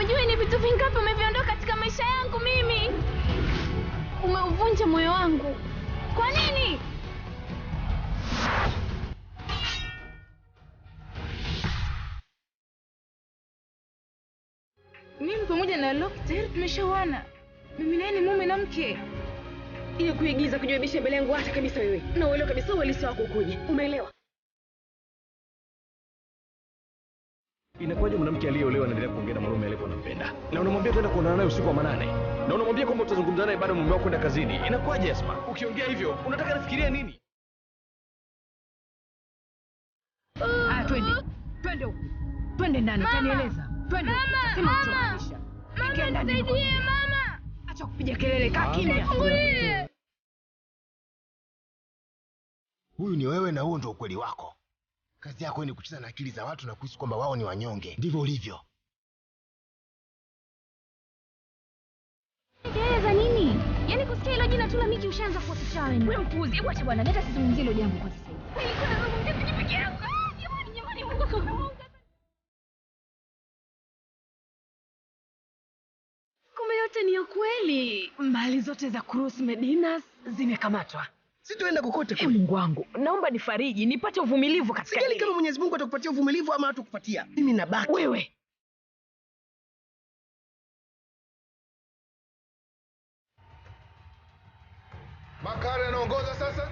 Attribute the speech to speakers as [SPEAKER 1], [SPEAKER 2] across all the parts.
[SPEAKER 1] Hujui ni vitu vingapi umeviondoa katika maisha yangu mimi. Umeuvunja moyo wangu. Kwa nini? Mimi pamoja na Loki tayari tumeshawana. Mimi naye ni mume na mke.
[SPEAKER 2] Ile kuigiza kujiwebisha mbele yangu hata kabisa wewe. Na uelewa kabisa uhalisi wako ukoje. Umeelewa?
[SPEAKER 3] Inakuwaje mwanamke aliyeolewa anaendelea kuongea na mwanaume aliyepompenda? Na unamwambia twenda kuonana naye usiku wa manane. Na unamwambia kwamba utazungumza naye baada ya mume wako kwenda kazini. Inakuwaje Esma? Ukiongea hivyo, unataka nifikirie nini?
[SPEAKER 2] Twende. Twende huko. Twende ndani, utanieleza. Twende. Sema utamaanisha.
[SPEAKER 1] Mama, nisaidie mama.
[SPEAKER 2] Acha kupiga kelele, kaa kimya.
[SPEAKER 4] Huyu ni wewe na huo ndio ukweli wako. Kazi yako ni kucheza na akili za watu na kuhisi kwamba wao ni wanyonge. Ndivyo ulivyo.
[SPEAKER 1] Keleza nini? Yaani kusikia hilo jina tu la Miki ushaanza kuotisha wewe.
[SPEAKER 2] Wewe mpuuzi, hebu acha bwana, leta sizungumzie hilo jambo kwa sasa hivi.
[SPEAKER 1] Nilikuwa nazungumzia kwenye peke yangu. Jamani, Mungu akakumbuka. Kumbe yote ni ya kweli.
[SPEAKER 2] Mali zote za Cruz Medinas zimekamatwa.
[SPEAKER 4] Sitoenda kokote kule.
[SPEAKER 2] Mungu wangu, naomba nifariji, nipate uvumilivu katika
[SPEAKER 4] Sijali
[SPEAKER 2] hili.
[SPEAKER 4] kama Mwenyezi Mungu atakupatia uvumilivu ama hatakupatia. Mimi nabaki.
[SPEAKER 2] Wewe.
[SPEAKER 5] Makari anaongoza sasa.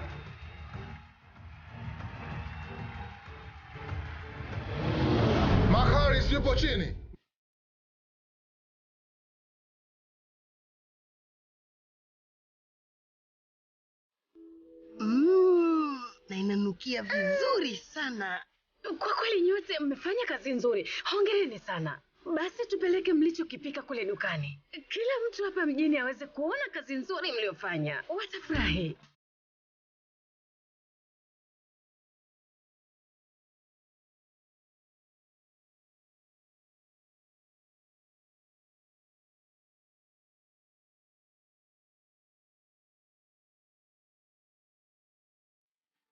[SPEAKER 5] Makari yupo chini.
[SPEAKER 4] Na inanukia vizuri sana.
[SPEAKER 2] Kwa kweli nyote mmefanya kazi nzuri. Hongereni sana. Basi tupeleke mlichokipika kule dukani. Kila mtu hapa mjini aweze kuona kazi nzuri mliofanya. Watafurahi.